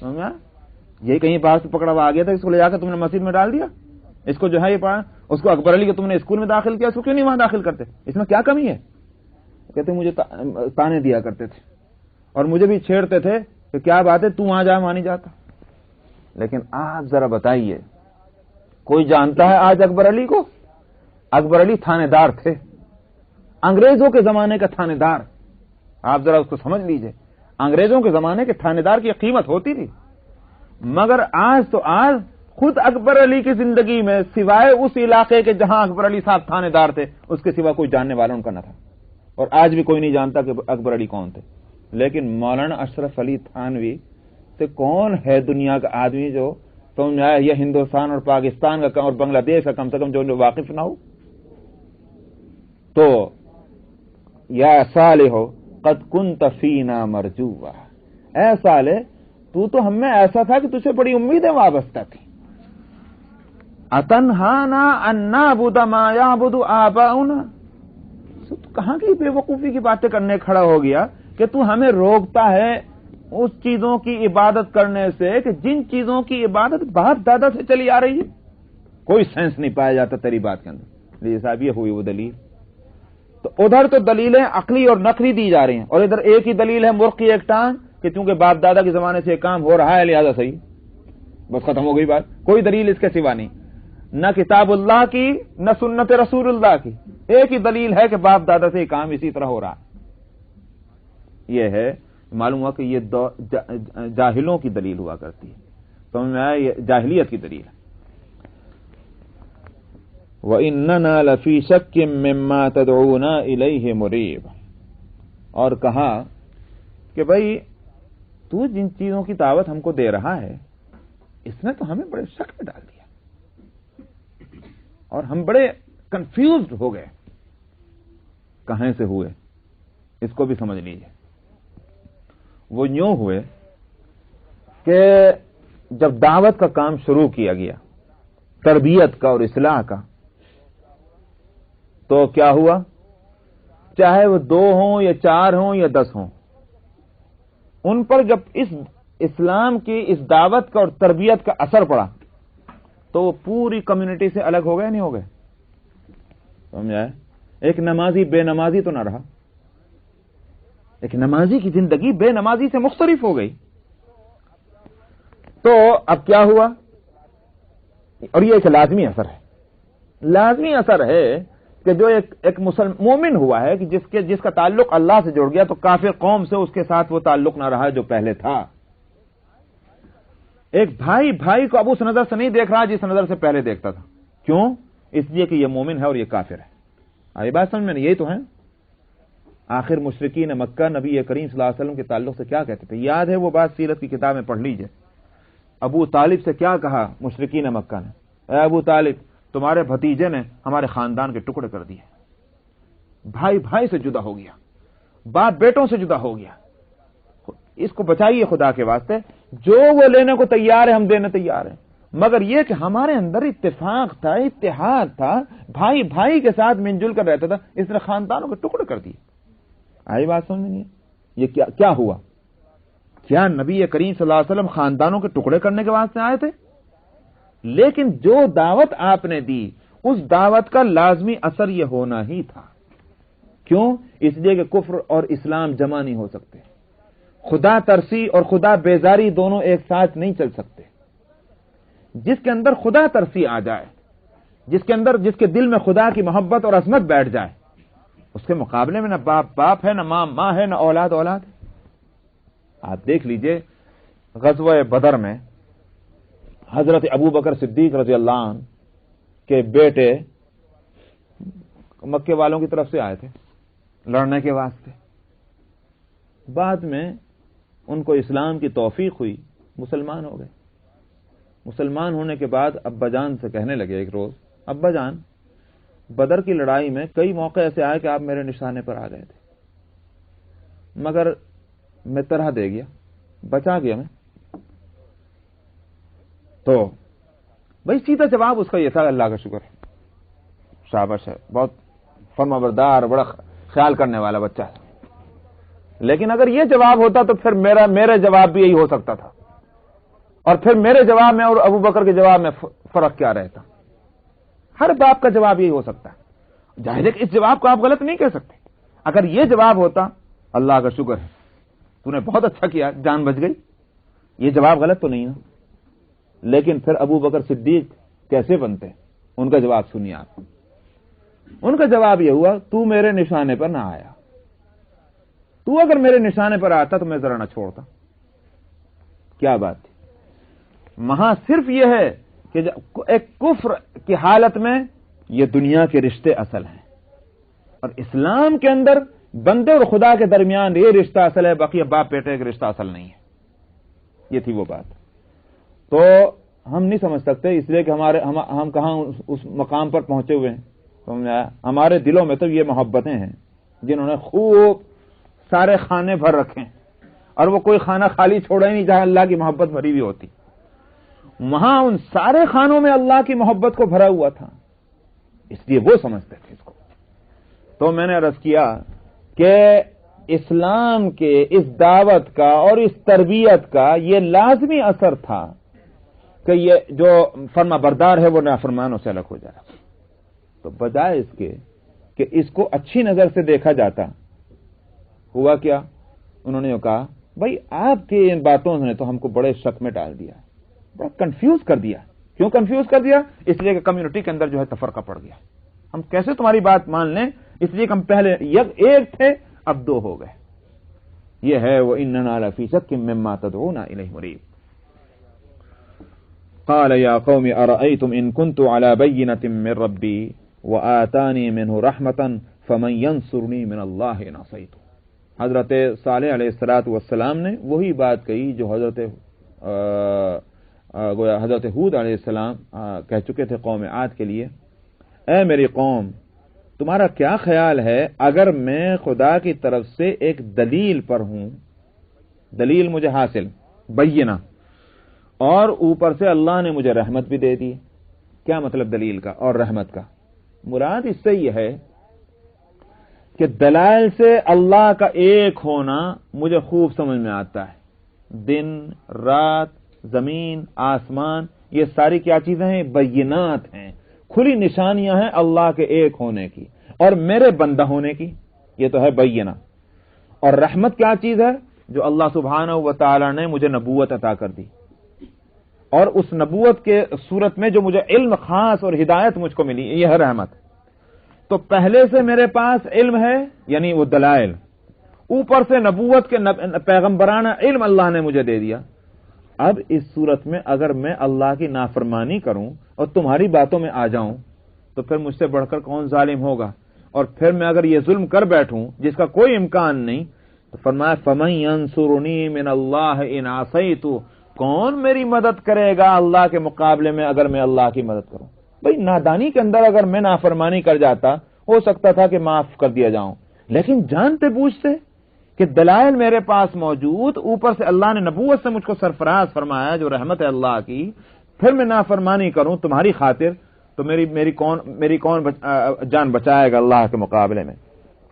یہی کہیں باہر سے پکڑا ہوا آ گیا تھا, اس کو لے جا کر تم نے مسجد میں ڈال دیا, اس کو جو ہے یہ پڑھا, اس کو اکبر علی کو تم نے اسکول میں داخل کیا, اس کو کیوں نہیں وہاں داخل کرتے, اس میں کیا کمی ہے؟ کہتے مجھے تانے دیا کرتے تھے اور مجھے بھی چھیڑتے تھے کہ کیا بات ہے تو وہاں جا, وہاں نہیں جاتا. لیکن آپ ذرا بتائیے, کوئی جانتا ہے آج اکبر علی کو؟ اکبر علی تھانے دار تھے, انگریزوں کے زمانے کا تھانے دار. آپ ذرا اس کو سمجھ لیجئے, انگریزوں کے زمانے کے تھانے دار کی قیمت ہوتی تھی. مگر آج تو آج خود اکبر علی کی زندگی میں سوائے اس علاقے کے جہاں اکبر علی صاحب تھانے دار تھے اس کے سوا کوئی جاننے والا ان کا نہ تھا, اور آج بھی کوئی نہیں جانتا کہ اکبر علی کون تھے. لیکن مولانا اشرف علی تھانوی سے کون ہے دنیا کا آدمی جو سمجھ میں آیا یہ ہندوستان اور پاکستان کا اور بنگلہ دیش کا کم سے کم جو واقف نہ ہو؟ تو یا صالح قد کنت فینا مرجوا, اے صالح تو ہم میں ایسا تھا کہ تجھے بڑی امیدیں وابستہ تھی. اتنہانا ان نعبد ما یعبد آباؤنا, کہاں کی بے وقوفی کی باتیں کرنے کھڑا ہو گیا کہ تو ہمیں روکتا ہے اس چیزوں کی عبادت کرنے سے کہ جن چیزوں کی عبادت باپ دادا سے چلی آ رہی ہے. کوئی سینس نہیں پایا جاتا تیری بات کے اندر. یہ صاحب یہ ہوئی وہ دلیل. تو ادھر تو دلیلیں عقلی اور نقلی دی جا رہی ہیں, اور ادھر ایک ہی دلیل ہے مرغ کی ایک ٹانگ کہ چونکہ باپ دادا کے زمانے سے کام ہو رہا ہے لہذا صحیح, بس ختم ہو گئی بات. کوئی دلیل اس کے سوا نہیں, نہ کتاب اللہ کی نہ سنت رسول اللہ کی. ایک ہی دلیل ہے کہ باپ دادا سے کام اسی طرح ہو رہا ہے. یہ ہے معلوم ہوا کہ یہ جاہلوں کی دلیل ہوا کرتی ہے, سمجھ میں آیا, یہ جاہلیت کی دلیل ہے. وَإِنَّنَا لَفِي شَكٍّ مِّمَّا تَدْعُونَا إِلَيْهِ مُرِيبٍ, اور کہا کہ بھائی تو جن چیزوں کی دعوت ہم کو دے رہا ہے اس نے تو ہمیں بڑے شک میں ڈال دیا اور ہم بڑے کنفیوزڈ ہو گئے. کہاں سے ہوئے اس کو بھی سمجھ لیجیے. وہ یوں ہوئے کہ جب دعوت کا کام شروع کیا گیا, تربیت کا اور اصلاح کا, تو کیا ہوا, چاہے وہ 2 ہوں یا 4 ہوں یا 10 ہوں, ان پر جب اس اسلام کی اس دعوت کا اور تربیت کا اثر پڑا تو وہ پوری کمیونٹی سے الگ ہو گئے نہیں ہو گئے؟ سمجھا ہے؟ ایک نمازی بے نمازی تو نہ رہا, ایک نمازی کی زندگی بے نمازی سے مختلف ہو گئی. تو اب کیا ہوا, اور یہ ایک لازمی اثر ہے, لازمی اثر ہے کہ جو ایک مومن ہوا ہے کہ جس کا تعلق اللہ سے جڑ گیا تو کافر قوم سے اس کے ساتھ وہ تعلق نہ رہا جو پہلے تھا. ایک بھائی کو اب اس نظر سے نہیں دیکھ رہا جس نظر سے پہلے دیکھتا تھا. کیوں؟ اس لیے کہ یہ مومن ہے اور یہ کافر ہے. آئی بات سمجھ میں؟ یہی تو ہے. آخر مشرکین مکہ نبی کریم صلی اللہ علیہ وسلم کے تعلق سے کیا کہتے تھے؟ یاد ہے وہ بات, سیرت کی کتاب میں پڑھ لیجئے. ابو طالب سے کیا کہا مشرکین مکہ نے, اے ابو طالب تمہارے بھتیجے نے ہمارے خاندان کے ٹکڑے کر دیے, بھائی سے جدا ہو گیا, باپ بیٹوں سے جدا ہو گیا, اس کو بچائیے خدا کے واسطے. جو وہ لینے کو تیار ہے ہم دینے تیار ہیں, مگر یہ کہ ہمارے اندر اتفاق تھا, اتحاد تھا, بھائی کے ساتھ مل جل کر رہتا تھا, اس نے خاندانوں کے ٹکڑے کر دیے. آئی بات سمجھ نہیں؟ یہ کیا ہوا؟ کیا نبی کریم صلی اللہ علیہ وسلم خاندانوں کے ٹکڑے کرنے کے واسطے آئے تھے؟ لیکن جو دعوت آپ نے دی اس دعوت کا لازمی اثر یہ ہونا ہی تھا. کیوں؟ اس لیے کہ کفر اور اسلام جمع نہیں ہو سکتے, خدا ترسی اور خدا بیزاری دونوں ایک ساتھ نہیں چل سکتے. جس کے اندر خدا ترسی آ جائے, جس کے دل میں خدا کی محبت اور عظمت بیٹھ جائے, اس کے مقابلے میں نہ باپ ہے, نہ ماں ہے, نہ اولاد ہے. آپ دیکھ لیجئے غزوہ بدر میں حضرت ابو بکر صدیق رضی اللہ عنہ کے بیٹے مکے والوں کی طرف سے آئے تھے لڑنے کے واسطے. بعد میں ان کو اسلام کی توفیق ہوئی, مسلمان ہو گئے. مسلمان ہونے کے بعد ابا جان سے کہنے لگے ایک روز, ابا جان بدر کی لڑائی میں کئی موقع ایسے آئے کہ آپ میرے نشانے پر آ گئے تھے, مگر میں طرح دے گیا, بچا گیا میں. تو بھائی سیدھا جواب اس کا یہ تھا, اللہ کا شکر ہے, شاباش ہے, بہت فرما بردار, بڑا خیال کرنے والا بچہ ہے. لیکن اگر یہ جواب ہوتا تو پھر میرا جواب بھی یہی ہو سکتا تھا اور پھر میرے جواب میں اور ابو بکر کے جواب میں فرق کیا رہتا؟ ہر باپ کا جواب یہی ہو سکتا ہے. ظاہر ہے کہ اس جواب کو آپ غلط نہیں کہہ سکتے. اگر یہ جواب ہوتا اللہ کا شکر ہے تو نے بہت اچھا کیا, جان بچ گئی, یہ جواب غلط تو نہیں نا. لیکن پھر ابو بکر صدیق کیسے بنتے ہیں؟ ان کا جواب سنیے آپ. ان کا جواب یہ ہوا, تو میرے نشانے پر نہ آیا, تو اگر میرے نشانے پر آتا تو میں ذرا نہ چھوڑتا. کیا بات تھی؟ وہاں صرف یہ ہے کہ ایک کفر کی حالت میں یہ دنیا کے رشتے اصل ہیں, اور اسلام کے اندر بندے اور خدا کے درمیان یہ رشتہ اصل ہے, باقی باپ بیٹے کا رشتہ اصل نہیں ہے. یہ تھی وہ بات. تو ہم نہیں سمجھ سکتے, اس لیے کہ ہم کہاں اس مقام پر پہنچے ہوئے ہیں. ہمارے دلوں میں تو یہ محبتیں ہیں جنہوں نے خوب سارے خانے بھر رکھے ہیں, اور وہ کوئی خانہ خالی چھوڑا ہی نہیں جہاں اللہ کی محبت بھری ہوئی ہوتی. وہاں ان سارے خانوں میں اللہ کی محبت کو بھرا ہوا تھا, اس لیے وہ سمجھتے تھے اس کو. تو میں نے عرض کیا کہ اسلام کے اس دعوت کا اور اس تربیت کا یہ لازمی اثر تھا کہ یہ جو فرما بردار ہے وہ نافرمانوں سے الگ ہو جائے. تو بجائے اس کے کہ اس کو اچھی نظر سے دیکھا جاتا, ہوا کیا؟ انہوں نے کہا بھائی آپ کی ان باتوں نے تو ہم کو بڑے شک میں ڈال دیا, بڑا کنفیوز کر دیا. کیوں کنفیوز کر دیا؟ اس لیے کہ کمیونٹی کے اندر جو ہے تفرقہ پڑ گیا. ہم کیسے تمہاری بات مان لیں؟ اس لیے کہ ہم پہلے ایک تھے, اب دو ہو گئے. یہ ہے وَإِنَّنَا لَفِي شَكٍّ مِّمَّا تَدْعُونَا إِلَيْهِ مُرِيبٍ. قال يا قوم أرأيتم إن كنت على بينة من ربي وآتاني منه رحمة فمن ينصرني من الله إن عصيته. حضرت صالح علیہ الصلوۃ والسلام نے وہی بات کہی جو حضرت ہود علیہ السلام کہہ چکے تھے قوم عاد کے لیے. اے میری قوم, تمہارا کیا خیال ہے اگر میں خدا کی طرف سے ایک دلیل پر ہوں, دلیل مجھے حاصل بینہ, اور اوپر سے اللہ نے مجھے رحمت بھی دے دی. کیا مطلب دلیل کا اور رحمت کا؟ مراد اس سے یہ ہے کہ دلائل سے اللہ کا ایک ہونا مجھے خوب سمجھ میں آتا ہے. دن رات زمین آسمان یہ ساری کیا چیزیں ہیں؟ بینات ہیں, کھلی نشانیاں ہیں اللہ کے ایک ہونے کی اور میرے بندہ ہونے کی. یہ تو ہے بینہ. اور رحمت کیا چیز ہے؟ جو اللہ سبحانہ و تعالی نے مجھے نبوت عطا کر دی, اور اس نبوت کے صورت میں جو مجھے علم خاص اور ہدایت مجھ کو ملی, یہ ہے رحمت. تو پہلے سے میرے پاس علم ہے, یعنی وہ دلائل, اوپر سے نبوت کے پیغمبرانہ علم اللہ نے مجھے دے دیا. اب اس صورت میں اگر میں اللہ کی نافرمانی کروں اور تمہاری باتوں میں آ جاؤں تو پھر مجھ سے بڑھ کر کون ظالم ہوگا؟ اور پھر میں اگر یہ ظلم کر بیٹھوں جس کا کوئی امکان نہیں, تو فرمایا فَمَن يَنصُرُنِي مِنَ اللَّهِ إِنْ عَصَيْتُ, کون میری مدد کرے گا اللہ کے مقابلے میں اگر میں اللہ کی مدد کروں؟ بھئی نادانی کے اندر اگر میں نافرمانی کر جاتا ہو سکتا تھا کہ معاف کر دیا جاؤں, لیکن جانتے بوجھتے کہ دلائل میرے پاس موجود, اوپر سے اللہ نے نبوت سے مجھ کو سرفراز فرمایا جو رحمت ہے اللہ کی, پھر میں نافرمانی کروں تمہاری خاطر, تو میری کون جان بچائے گا اللہ کے مقابلے میں؟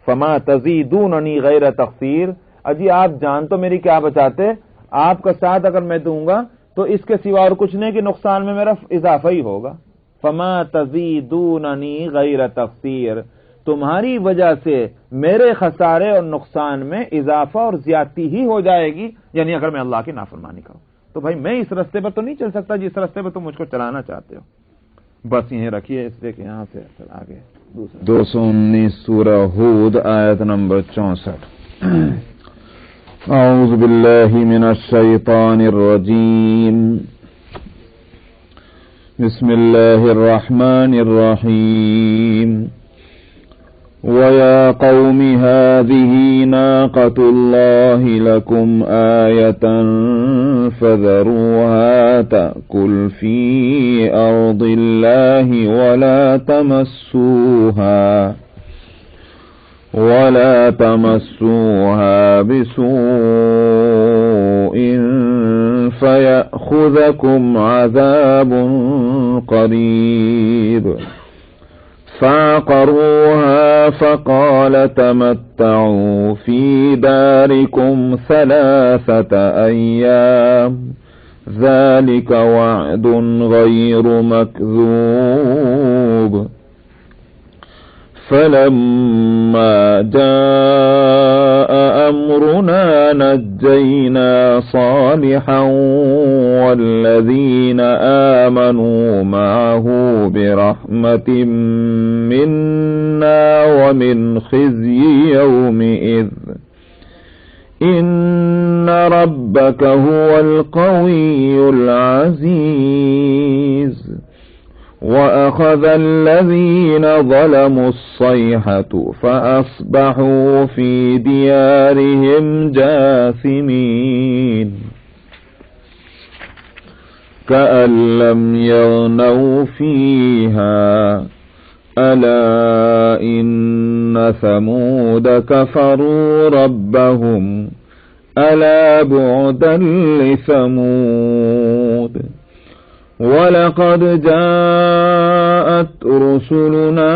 فما تزیدوننی غیر تقصیر. اجی آپ جان تو میری کیا بچاتے, آپ کا ساتھ اگر میں دوں گا تو اس کے سوا اور کچھ نہیں کہ نقصان میں میرا اضافہ ہی ہوگا. فما تزیدوننی غیر تقصیر, تمہاری وجہ سے میرے خسارے اور نقصان میں اضافہ اور زیادتی ہی ہو جائے گی, یعنی اگر میں اللہ کی نافرمانی کروں. تو بھائی میں اس رستے پر تو نہیں چل سکتا جس رستے پر تم مجھ کو چلانا چاہتے ہو. بس یہیں رکھیے, اس لیے کہ یہاں سے آگے 219 سورہ ہود آیت نمبر 64. اعوذ باللہ من الشیطان الرجیم, بسم اللہ الرحمن الرحیم. وَيَا قَوْمِ هَٰذِهِ نَاقَةُ اللَّهِ لَكُمْ آيَةً فَذَرُوهَا تَأْكُلْ فِي أَرْضِ اللَّهِ وَلَا تَمَسُّوهَا بِسُوءٍ فَيَأْخُذَكُمْ عَذَابٌ قَرِيبٌ. فَعَقَرُوهَا فَقَالَ تَمَتَّعُوا فِي دَارِكُمْ 3 أَيَّامٍ ذلك وعد غير مكذوب. فلما جاء أمرنا نجينا صالحا والذين آمنوا معه برحمة منا ومن خزي يومئذ إن ربك هو القوي العزيز. وأخذ الذين ظلموا الصيحة فأصبحوا في ديارهم جاثمين كأن لم يغنوا فيها ألا إن ثمود كفروا ربهم ألا بعدا لثمود. ولقد جاءت رسلنا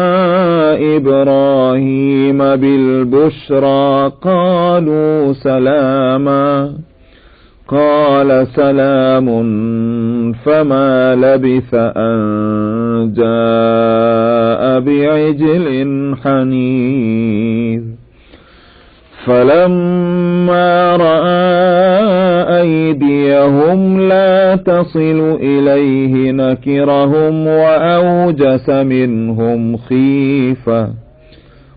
إبراهيم بالبشرى قالوا سلاما قال سلام فما لبث أن جاء بعجل حنيذ. فلما رأى أيديهم لا تصل إليه نكرهم وأوجس منهم خيفة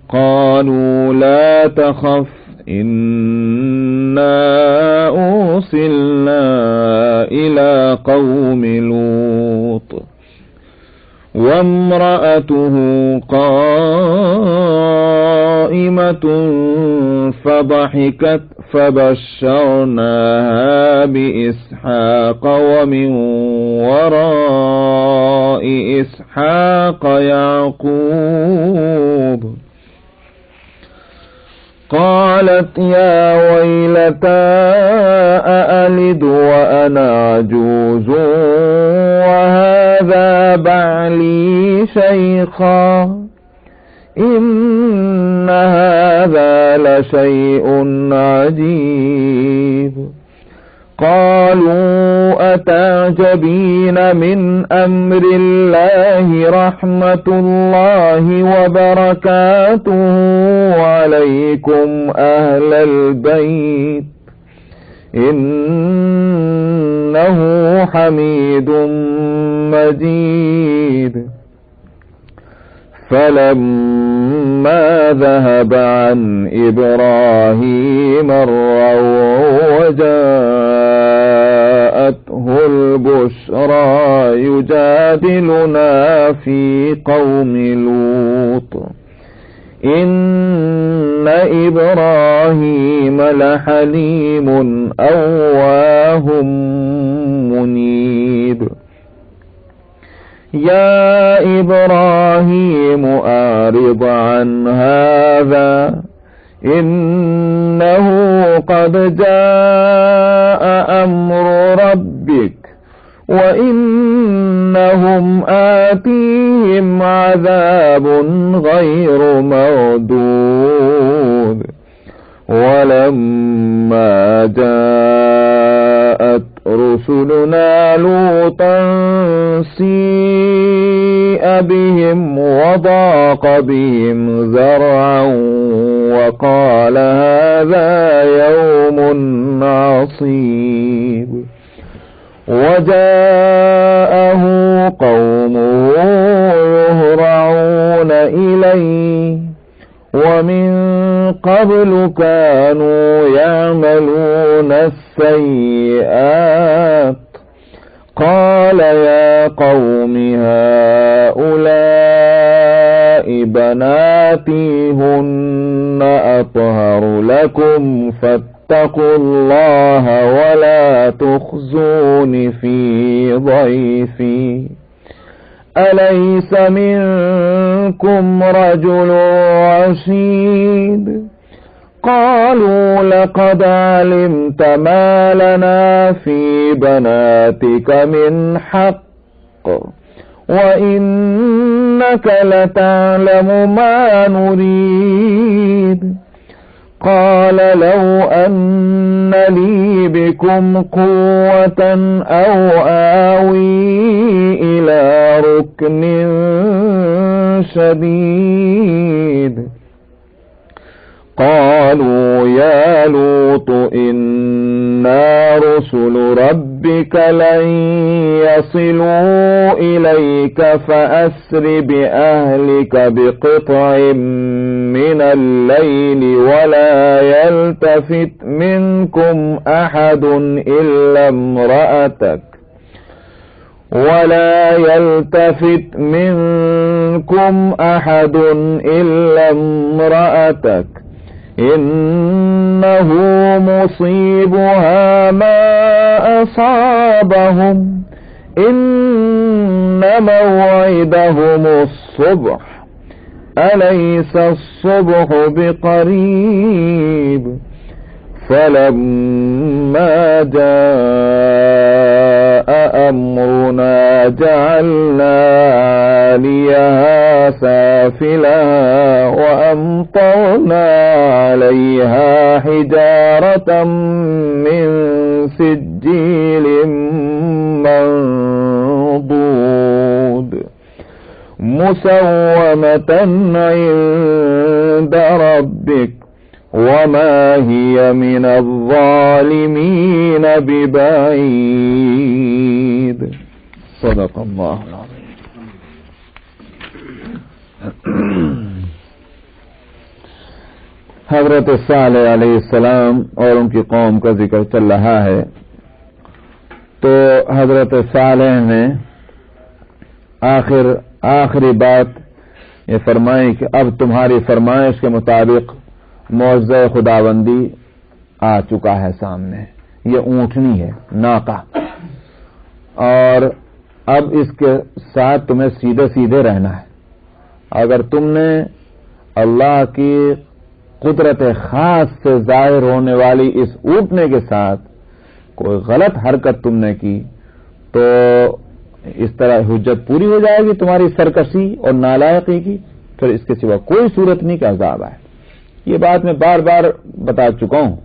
قالوا لا تخف إنا أرسلنا إلى قوم لوط وامرأته قائمة فضحكت فبشرناها بإسحاق ومن وراء إسحاق يعقوب. قالت يا ويلتى أألد وأنا عجوز وهذا بعلي شيخا إن هذا لشيء عجيب. قالوا أتعجبين من أمر الله رحمة الله وبركاته عليكم أهل البيت إنه حميد مجيد. فلما ذهب عن إبراهيم الروع وجاءته البشرى يجادلنا في قوم لوط إن إبراهيم لحليم أواه منيب. يا إبراهيم أعرض عن هذا إنه قد جاء أمر ربك وإنهم آتيهم عذاب غير مردود. ولما جاءت رسلنا لوطا سيء بهم وضاق بهم ذرعا وقال هذا يوم عصيب. وجاءه قومه يهرعون إليه ومن قبل كانوا يعملون السيئات. قال يا قوم هؤلاء بناتي هن أطهر لكم فاتقوا الله ولا تخزون في ضيفي أليس منكم رجل رشيد. قالوا لقد علمت ما لنا في بناتك من حق وإنك لتعلم ما نريد. قال لو أن لي بكم قوة أو آوي إلى ركن شديد قالوا يا لوط إنا رسل ربك لن يصلوا إليك فأسر بأهلك بقطع من الليل ولا يلتفت منكم أحد إلا امرأتك إنه مصيبها ما أصابهم إن موعدهم الصبح أليس الصبح بقريب فلما جاء أمرنا جعلنا عاليها سافلها وأمطرنا عليها حجارة من سجيل منضود مسومة عند ربك وما هي من الظالمين ببعيد صدق الله العظيم. حضرت صالح علیہ السلام اور ان کی قوم کا ذکر چل رہا ہے تو حضرت صالح نے آخری بات یہ فرمائی کہ اب تمہاری فرمائش کے مطابق معجزہ خداوندی آ چکا ہے سامنے. یہ اونٹنی ہے ناقہ اور اب اس کے ساتھ تمہیں سیدھے رہنا ہے. اگر تم نے اللہ کی قدرت خاص سے ظاہر ہونے والی اس اونٹنے کے ساتھ کوئی غلط حرکت تم نے کی تو اس طرح حجت پوری ہو جائے گی تمہاری سرکشی اور نالائقی کی، پھر اس کے سوا کوئی صورت نہیں کہ عذاب آئے. یہ بات میں بار بار بتا چکا ہوں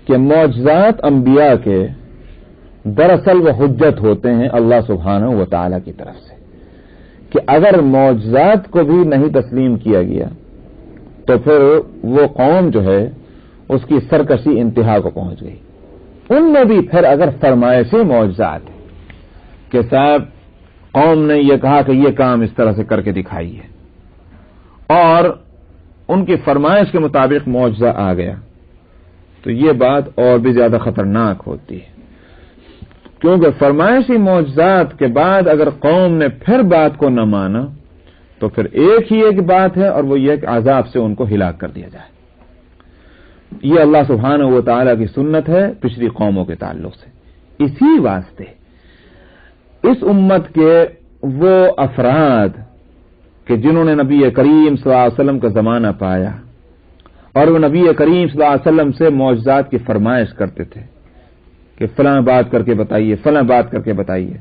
کہ معجزات انبیاء کے دراصل وہ حجت ہوتے ہیں اللہ سبحانہ و تعالی کی طرف سے کہ اگر معجزات کو بھی نہیں تسلیم کیا گیا تو پھر وہ قوم جو ہے اس کی سرکشی انتہا کو پہنچ گئی. ان میں بھی پھر اگر فرمائشی معجزات کہ صاحب قوم نے یہ کہا کہ یہ کام اس طرح سے کر کے دکھائیے اور ان کی فرمائش کے مطابق معجزہ آ گیا تو یہ بات اور بھی زیادہ خطرناک ہوتی ہے، کیونکہ فرمائشی معجزات کے بعد اگر قوم نے پھر بات کو نہ مانا تو پھر ایک بات ہے اور وہ یہ کہ عذاب سے ان کو ہلاک کر دیا جائے. یہ اللہ سبحانہ و تعالی کی سنت ہے پچھلی قوموں کے تعلق سے. اسی واسطے اس امت کے وہ افراد کہ جنہوں نے نبی کریم صلی اللہ علیہ وسلم کا زمانہ پایا اور وہ نبی کریم صلی اللہ علیہ وسلم سے معجزات کی فرمائش کرتے تھے کہ فلاں بات کر کے بتائیے، فلاں بات کر کے بتائیے،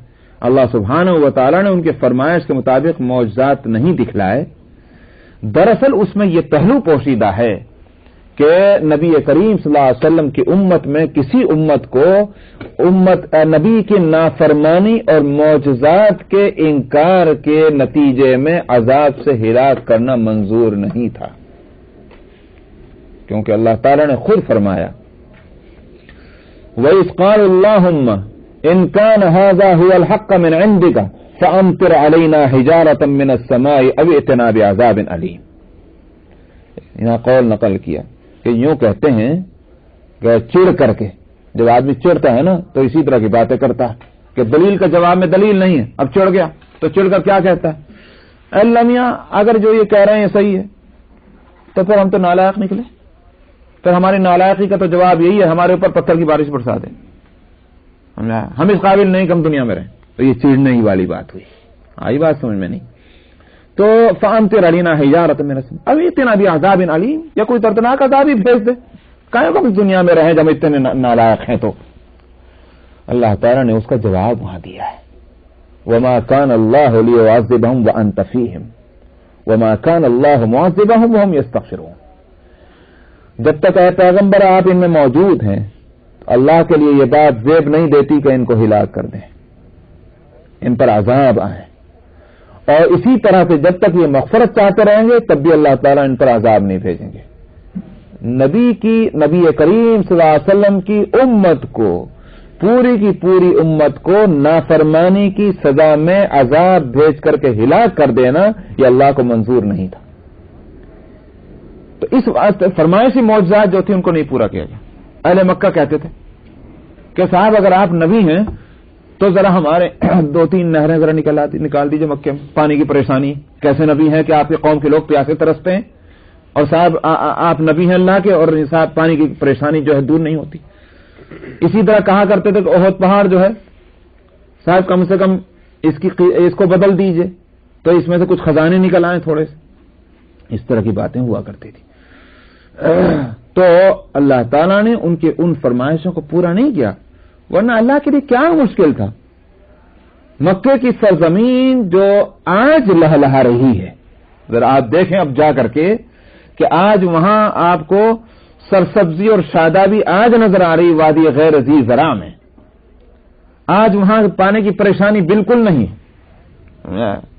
اللہ سبحانہ و تعالیٰ نے ان کے فرمائش کے مطابق معجزات نہیں دکھلائے. دراصل اس میں یہ پہلو پوشیدہ ہے کہ نبی کریم صلی اللہ علیہ وسلم کی امت میں کسی امت کو نبی کی نافرمانی اور معجزات کے انکار کے نتیجے میں عذاب سے ہلاک کرنا منظور نہیں تھا، کیونکہ اللہ تعالیٰ نے خود فرمایا وَإِذْ قَالَ اللَّهُمَّ إِنْ كَانَ هَذَا هُوَ الْحَقَّ مِنْ عِنْدِكَ فَأَمْطِرْ عَلَيْنَا حِجَارَةً مِنَ السَّمَاءِ أَوْ ائْتِنَا بِعَذَابٍ أَلِيمٍ. یہاں قول نقل کیا کہ یوں کہتے ہیں کہ چڑ کر کے، جب آدمی چڑھتا ہے نا تو اسی طرح کی باتیں کرتا ہے کہ دلیل کا جواب میں دلیل نہیں ہے، اب چڑھ گیا تو چڑھ کر کیا کہتا ہے اللہ میاں اگر جو یہ کہہ رہے ہیں صحیح ہے تو پھر ہم تو نالائق نکلے، پھر ہماری نالائقی کا تو جواب یہی ہے ہمارے اوپر پتھر کی بارش برسا دیں، ہم اس قابل نہیں کہ ہم دنیا میں رہیں. تو یہ چڑھنے ہی والی بات ہوئی. آئی بات سمجھ میں نہیں؟ تو فَأَمْطِرْ عَلَيْنَا حِجَارَةً مِنَ السَّمَاءِ أَوْ ائْتِنَا بِعَذَابٍ أَلِيمٍ، یا کوئی دردناک عذاب ہی بھیج دے، کہیں کو اس دنیا میں رہیں جب اتنے نالائق ہیں. تو اللہ تعالیٰ نے اس کا جواب وہاں دیا ہے وَمَا كَانَ اللَّهُ لِيُعَذِّبَهُمْ وَأَنْتَ فِيهِمْ وَمَا كَانَ اللَّهُ مُعَذِّبَهُمْ وَهُمْ يَسْتَغْفِرُونَ. جب تک اے پیغمبر آپ ان میں موجود ہیں تو اللہ کے لیے یہ بات زیب نہیں دیتی کہ ان کو ہلاک کر دیں، ان پر عذاب آئے، اور اسی طرح سے جب تک یہ مغفرت چاہتے رہیں گے تب بھی اللہ تعالیٰ ان پر عذاب نہیں بھیجیں گے۔ نبی کریم صلی اللہ علیہ وسلم کی امت کو، پوری کی پوری امت کو نافرمانی کی سزا میں عذاب بھیج کر کے ہلاک کر دینا یہ اللہ کو منظور نہیں تھا۔ تو اس واسطے فرمائشی معجزات جو تھی ان کو نہیں پورا کیا گیا۔ اہل مکہ کہتے تھے کہ صاحب اگر آپ نبی ہیں تو ذرا ہمارے 2-3 نہریں ذرا نکال دیجئے مکے میں، پانی کی پریشانی، کیسے نبی ہیں کہ آپ کے قوم کے لوگ پیاسے ترستے ہیں، اور صاحب آپ نبی ہیں اللہ کے، اور صاحب پانی کی پریشانی جو ہے دور نہیں ہوتی۔ اسی طرح کہا کرتے تھے کہ احد پہاڑ جو ہے صاحب کم سے کم اس کو بدل دیجئے تو اس میں سے کچھ خزانے نکل آئیں تھوڑے سے، اس طرح کی باتیں ہوا کرتی تھی۔ تو اللہ تعالیٰ نے ان فرمائشوں کو پورا نہیں کیا، ورنہ اللہ کے لیے کیا مشکل تھا۔ مکے کی سرزمین جو آج لہلہا رہی ہے، ذرا آپ دیکھیں اب جا کر کے کہ آج وہاں آپ کو سرسبزی اور شادابی آج نظر آ رہی وادی غیر ذی زرع میں، آج وہاں پانی کی پریشانی بالکل نہیں،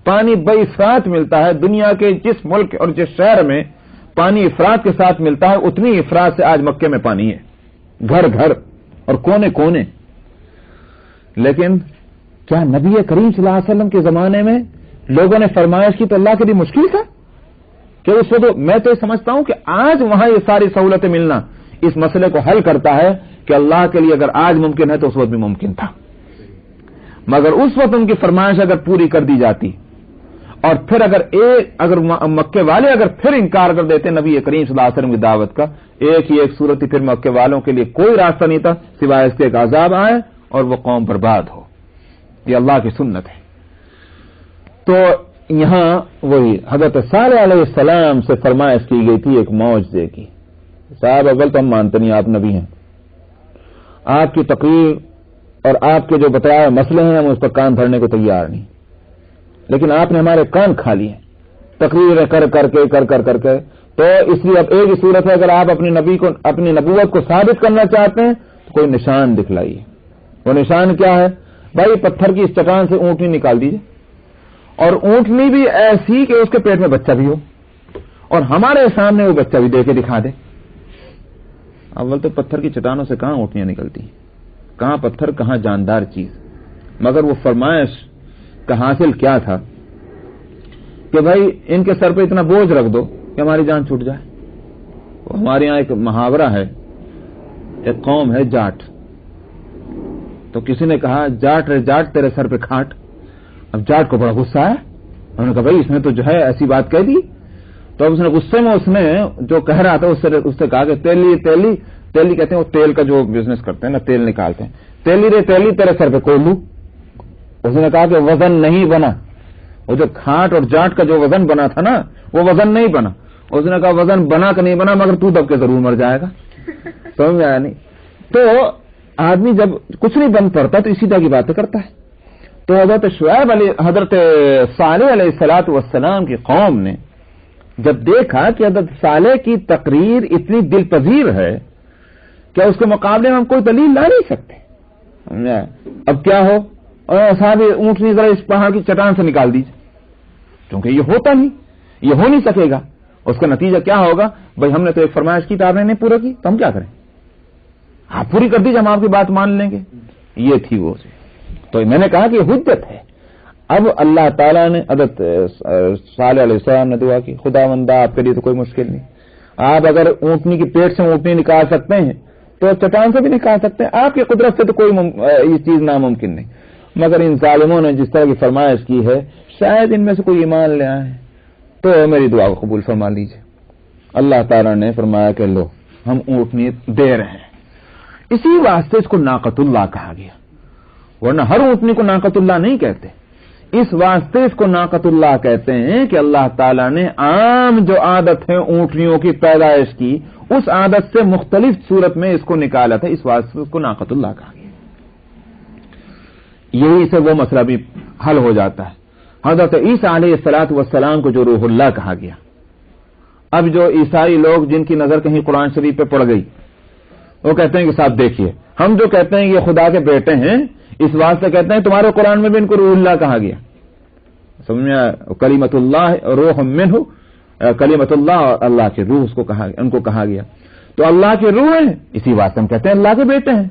پانی بے افراط ملتا ہے۔ دنیا کے جس ملک اور جس شہر میں پانی افراط کے ساتھ ملتا ہے اتنی افراط سے آج مکے میں پانی ہے، گھر گھر اور کونے کونے۔ لیکن کیا نبی کریم صلی اللہ علیہ وسلم کے زمانے میں لوگوں نے فرمائش کی تو اللہ کے لیے مشکل تھا کہ اس وقت؟ میں تو یہ سمجھتا ہوں کہ آج وہاں یہ ساری سہولتیں ملنا اس مسئلے کو حل کرتا ہے کہ اللہ کے لیے اگر آج ممکن ہے تو اس وقت بھی ممکن تھا، مگر اس وقت ان کی فرمائش اگر پوری کر دی جاتی اور پھر اگر مکے والے اگر پھر انکار کر دیتے نبی کریم صلی اللہ علیہ وسلم کی دعوت کا، ایک صورت تھی، پھر مکے والوں کے لیے کوئی راستہ نہیں تھا سوائے اس کے ایک عذاب آئے اور وہ قوم برباد ہو۔ یہ اللہ کی سنت ہے۔ تو یہاں وہی حضرت صالح علیہ السلام سے فرمائش کی گئی تھی ایک معجزے کی، صاحب اول تو ہم مانتے نہیں آپ نبی ہیں، آپ کی تقریر اور آپ کے جو بتائے مسئلے ہیں ہم اس پر کان دھرنے کو تیار نہیں، لیکن آپ نے ہمارے کان کھا لیے تقریریں کر کر کے۔ تو اس لیے اب ایک ہی صورت ہے، اگر آپ اپنی نبوت کو ثابت کرنا چاہتے ہیں تو کوئی نشان دکھلائیے۔ وہ نشان کیا ہے؟ بھائی پتھر کی اس چٹان سے اونٹنی نکال دیجیے، اور اونٹنی بھی ایسی کہ اس کے پیٹ میں بچہ بھی ہو، اور ہمارے سامنے وہ بچہ بھی دے کے دکھا دے۔ اول تو پتھر کی چٹانوں سے کہاں اونٹنیاں نکلتی ہیں، کہاں پتھر کہاں جاندار چیز۔ مگر وہ فرمائش کا حاصل کیا تھا کہ بھائی ان کے سر پہ اتنا بوجھ رکھ دو کہ ہماری جان چھوٹ جائے۔ ہمارے یہاں ایک محاورہ ہے، ایک قوم ہے جاٹ، تو کسی نے کہا جاٹ رے جاٹ تیرے سر پہ کھاٹ۔ اب جاٹ کو بڑا غصہ ہے، انہوں نے کہا بھائی اس نے تو جو ہے ایسی بات کہہ دی۔ تو اب اس نے غصے میں اس نے جو کہہ رہا تھا اس سے کہا کہ تیلی کہتے ہیں وہ تیل کا جو بزنس کرتے ہیں نا، تیل نکالتے ہیں، تیلی تیرے سر پہ کولو۔ اس نے کہا کہ وزن نہیں بنا، وہ جو کھاٹ اور جاٹ کا جو وزن بنا تھا نا وہ وزن نہیں بنا۔ اس نے کہا وزن بنا کہ نہیں بنا مگر تو دب کے ضرور مر جائے گا۔ سمجھ میں آیا نہیں؟ تو آدمی جب کچھ نہیں بن پڑتا تو اسی طرح کی باتیں کرتا ہے۔ تو حضرت صالح علیہ الصلوۃ والسلام کی قوم نے جب دیکھا کہ حضرت صالح کی تقریر اتنی دل پذیر ہے کہ اس کے مقابلے میں ہم کوئی دلیل لا نہیں سکتے، اب کیا ہو؟ اور صاحب اونٹنی ذرا اس پہاڑ کی چٹان سے نکال دیجیے، کیونکہ یہ ہوتا نہیں، یہ ہو نہیں سکے گا۔ اس کا نتیجہ کیا ہوگا؟ بھائی ہم نے تو ایک فرمائش کی تو آپ نے نہیں پورا کی، تو ہم کیا کریں؟ آپ پوری کر دیجیے، ہم آپ کی بات مان لیں گے۔ یہ تھی وہ۔ تو میں نے کہا کہ یہ حجت ہے۔ اب اللہ تعالیٰ نے حضرت صالح علیہ السلام نے دعا کی، خداوندہ آپ کے لیے تو کوئی مشکل نہیں، آپ اگر اونٹنی کی پیٹ سے اونٹنی نکال سکتے ہیں تو چٹان سے بھی نکال سکتے ہیں، آپ کی قدرت سے تو کوئی یہ چیز ناممکن نہیں۔ مگر ان ظالموں نے جس طرح کی فرمائش کی ہے شاید ان میں سے کوئی ایمان لے آئے، تو میری دعا کو قبول فرما لیجیے۔ اللہ تعالیٰ نے فرمایا کہ لو ہم اونٹنی دے رہے ہیں۔ اسی واسطے اس کو ناقۃ اللہ کہا گیا، ورنہ ہر اونٹنی کو ناقۃ اللہ نہیں کہتے۔ اس واسطے اس کو ناقۃ اللہ کہتے ہیں کہ اللہ تعالیٰ نے عام جو عادت ہے اونٹنیوں کی پیدائش کی، اس عادت سے مختلف صورت میں اس کو نکالا تھا، اس واسطے اس کو ناقۃ اللہ کہا گیا۔ یہی سے وہ مسئلہ بھی حل ہو جاتا ہے۔ حضرت عیسیٰ علیہ الصلوۃ والسلام کو جو روح اللہ کہا گیا، اب جو عیسائی لوگ جن کی نظر کہیں قرآن شریف پہ پڑ گئی وہ کہتے ہیں کہ صاحب دیکھیے ہم جو کہتے ہیں یہ خدا کے بیٹے ہیں اس واسطے کہتے ہیں تمہارے قرآن میں بھی ان کو روح اللہ کہا گیا. سمجھ میں کلیمت اللہ روح منہ, کلیمت اللہ اور اللہ کی روح اس کو ان کو کہا گیا. تو اللہ کی روح ہے اسی واسطے ہم کہتے ہیں اللہ کے بیٹے ہیں.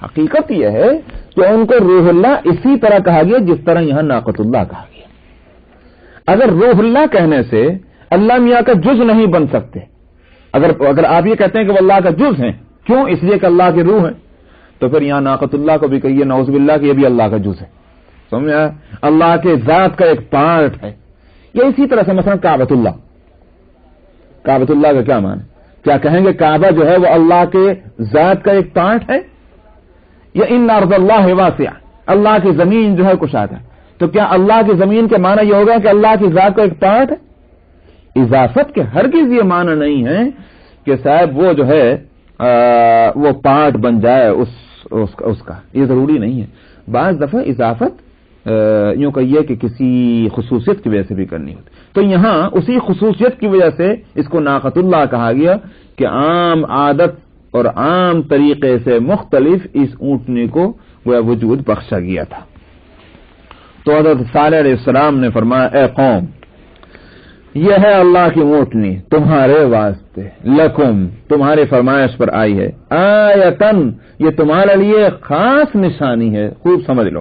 حقیقت یہ ہے کہ ان کو روح اللہ اسی طرح کہا گیا جس طرح یہاں ناقۃ اللہ کہا گیا. اگر روح اللہ کہنے سے اللہ میاں کا جز نہیں بن سکتے, اگر آپ یہ کہتے ہیں کہ وہ اللہ کا جز ہیں, کیوں؟ اس لیے کہ اللہ کی روح ہے, تو پھر یہاں ناقۃ اللہ کو بھی کہیے نعوذ باللہ کہ یہ بھی اللہ کا جز ہے. سمجھا؟ اللہ کے ذات کا ایک پارٹ ہے. یہ اسی طرح سے مثلا کعبۃ اللہ, کعبۃ اللہ کا کیا معنی؟ کیا کہیں گے کعبہ جو ہے وہ اللہ کے ذات کا ایک پارٹ ہے؟ یا ان ارض اللہ واسعہ, اللہ کی زمین جو ہے کشاد ہے. تو کیا اللہ کی زمین کے معنی یہ ہوگا کہ اللہ کی ذات کا ایک پارٹ ہے؟ اضافت کے ہرگز یہ معنی نہیں ہے کہ صاحب وہ جو ہے وہ پارٹ بن جائے اس کا, یہ ضروری نہیں ہے. بعض دفعہ اضافت یوں کہیے کہ کسی خصوصیت کی وجہ سے بھی کرنی ہوتی. تو یہاں اسی خصوصیت کی وجہ سے اس کو ناقۃ اللہ کہا گیا کہ عام عادت اور عام طریقے سے مختلف اس اونٹنی کو وہ وجود بخشا گیا تھا. تو حضرت صالح علیہ السلام نے فرمایا اے قوم یہ ہے اللہ کی اونٹنی تمہارے واسطے, لکم تمہاری فرمائش پر آئی ہے, آیتن یہ تمہارے لیے خاص نشانی ہے. خوب سمجھ لو.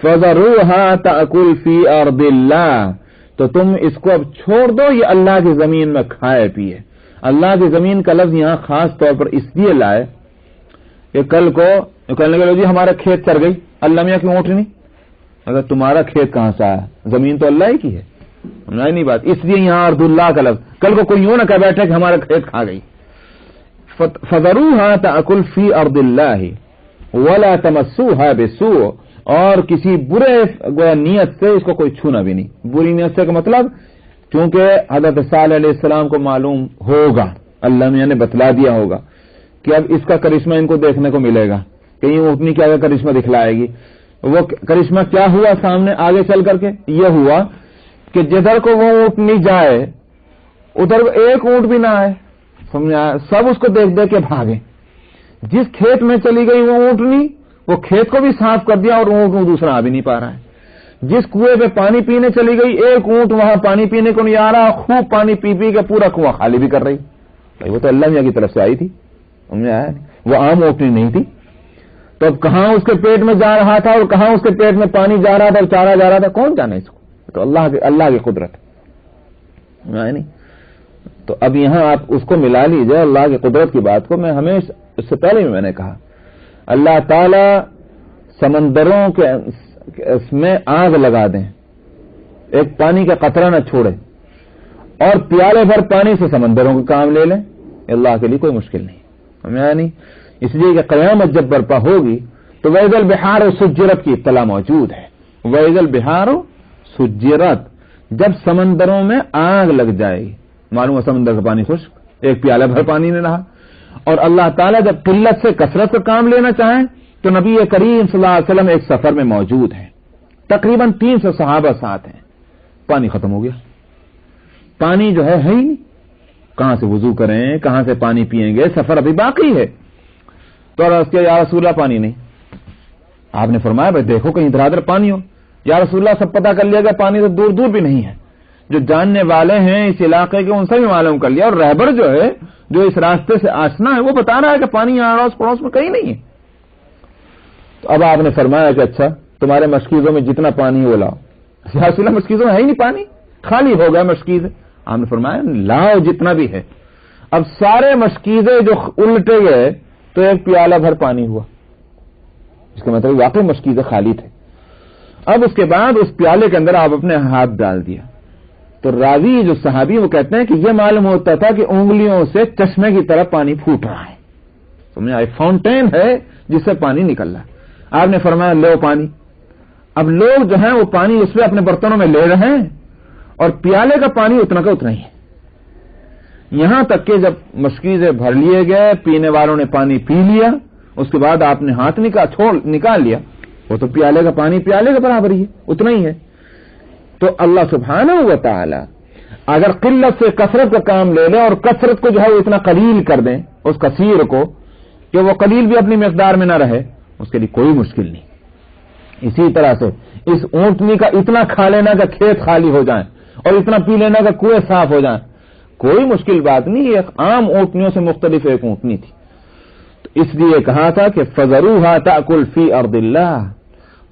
فذروها تأکل فی ارض اللہ, تو تم اس کو اب چھوڑ دو یہ اللہ کی زمین میں کھائے پیے. اللہ کی زمین کا لفظ یہاں خاص طور پر اس لیے لائے کہ کل کو کہنے لگے جی ہمارا کھیت چر گئی, اللہ میاں کی اونٹنی, اگر تمہارا کھیت کہاں سے آیا, زمین تو اللہ ہی کی ہے, نہیں بات. اس لیے یہاں ارض اللہ کا لفظ, کل کو کوئی یوں نہ کہہ بیٹھے کہ ہمارا کھیت کھا گئی. فذروها تأکل فی ارض اللہ ولا تمسوها بسوء, اور کسی برے نیت سے اس کو کوئی چھونا بھی نہیں. بری نیت سے کا مطلب کیونکہ حضرت صالح علیہ السلام کو معلوم ہوگا, اللہ میاں نے بتلا دیا ہوگا کہ اب اس کا کرشمہ ان کو دیکھنے کو ملے گا, کہیں اونٹنی کیا کرشمہ دکھلائے گی. وہ کرشمہ کیا ہوا سامنے آگے چل کر کے؟ یہ ہوا کہ جدھر کو وہ اونٹنی جائے ادھر ایک اونٹ بھی نہ آئے. سمجھا؟ سب اس کو دیکھ دیکھ کے بھاگے. جس کھیت میں چلی گئی وہ اونٹنی وہ کھیت کو بھی صاف کر دیا اور اونٹ دوسرا آ بھی نہیں پا رہا ہے. جس کنویں پہ پانی پینے چلی گئی ایک اونٹ وہاں پانی پینے کو نہیں آ رہا, خوب پانی پی پی کے پورا کنواں خالی بھی کر رہی. بھائی وہ تو اللہ میاں کی طرف سے آئی تھی, سمجھ آیا, وہ عام اونٹنی نہیں تھی. تو اب کہاں اس کے پیٹ میں جا رہا تھا اور کہاں اس کے پیٹ میں پانی جا رہا تھا اور چارہ جا رہا تھا, کون جانے اس کو؟ تو اللہ کی قدرت نہیں. تو اب یہاں آپ اس کو ملا لیجئے اللہ کی قدرت کی بات کو. میں ہمیشہ اس سے پہلے بھی میں نے کہا اللہ تعالی سمندروں کے اس میں آگ لگا دیں, ایک پانی کا قطرہ نہ چھوڑے, اور پیالے بھر پانی سے سمندروں کا کام لے لیں, اللہ کے لیے کوئی مشکل نہیں. ہمیں نہیں, اس لیے کہ قیامت جب برپا ہوگی تو وَإِذَا الْبِحَارُ سُجِّرَتْ کی اطلاع موجود ہے. وَإِذَا الْبِحَارُ سُجِّرَتْ, جب سمندروں میں آگ لگ جائے گی, معلوم ہے سمندر کا پانی خشک, ایک پیالہ بھر پانی نے رہا. اور اللہ تعالیٰ جب قلت سے کثرت کا کام لینا چاہیں تو نبی کریم صلی اللہ علیہ وسلم ایک سفر میں موجود ہیں, تقریباً 300 صحابہ ساتھ ہیں, پانی ختم ہو گیا, پانی جو ہے ہی نہیں, کہاں سے وضو کریں, کہاں سے پانی پیئیں گے, سفر ابھی باقی ہے. تو عرض کیا یا رسول اللہ پانی نہیں. آپ نے فرمایا بھائی دیکھو کہیں ادھر ادھر پانی ہو. یا رسول اللہ سب پتہ کر لیا گیا پانی تو دور دور بھی نہیں ہے, جو جاننے والے ہیں اس علاقے کے ان سے بھی معلوم کر لیا, اور رہبر جو ہے جو اس راستے سے آشنا ہے وہ بتا رہا ہے کہ پانی آڑوس پڑوس میں کہیں نہیں ہے. تو اب آپ نے فرمایا کہ اچھا تمہارے مشکیزوں میں جتنا پانی وہ لاؤ. یا رسول اللہ مشکیزوں میں ہے ہی نہیں پانی, خالی ہو گیا مشکیز. آپ نے فرمایا لاؤ جتنا بھی ہے. اب سارے مشکیزیں جو الٹے گئے تو ایک پیالہ بھر پانی ہوا, اس کا مطلب واقعی مشکیزیں خالی تھے. اب اس کے بعد اس پیالے کے اندر آپ اپنے ہاتھ ڈال دیا تو راوی جو صحابی وہ کہتے ہیں کہ یہ معلوم ہوتا تھا کہ انگلیوں سے چشمے کی طرح پانی پھوٹ رہا ہے. سمجھا, ایک فاؤنٹین ہے جس سے پانی نکل رہا ہے. آپ نے فرمایا لو پانی. اب لوگ جو ہیں وہ پانی اس میں اپنے برتنوں میں لے رہے ہیں اور پیالے کا پانی اتنا کا اتنا ہی ہے. یہاں تک کہ جب مشکیزیں بھر لیے گئے, پینے والوں نے پانی پی لیا, اس کے بعد آپ نے ہاتھ نکال لیا, وہ تو پیالے کا پانی پیالے کے برابر ہی ہے, اتنا ہی ہے. تو اللہ سبحانہ و تعالی اگر قلت سے کثرت کا کام لے لیں اور کثرت کو جو ہے وہ اتنا قلیل کر دیں اس کثیر کو کہ وہ قلیل بھی اپنی مقدار میں نہ رہے، اس کے لیے کوئی مشکل نہیں. اسی طرح سے اس اونٹنی کا اتنا کھا لینا کہ کھیت خالی ہو جائیں اور اتنا پی لینا کہ کنویں صاف ہو جائیں، کوئی مشکل بات نہیں. ایک عام اونٹنیوں سے مختلف ایک اونٹنی تھی، تو اس لیے کہا تھا کہ فذروها تاکل فی ارض اللہ.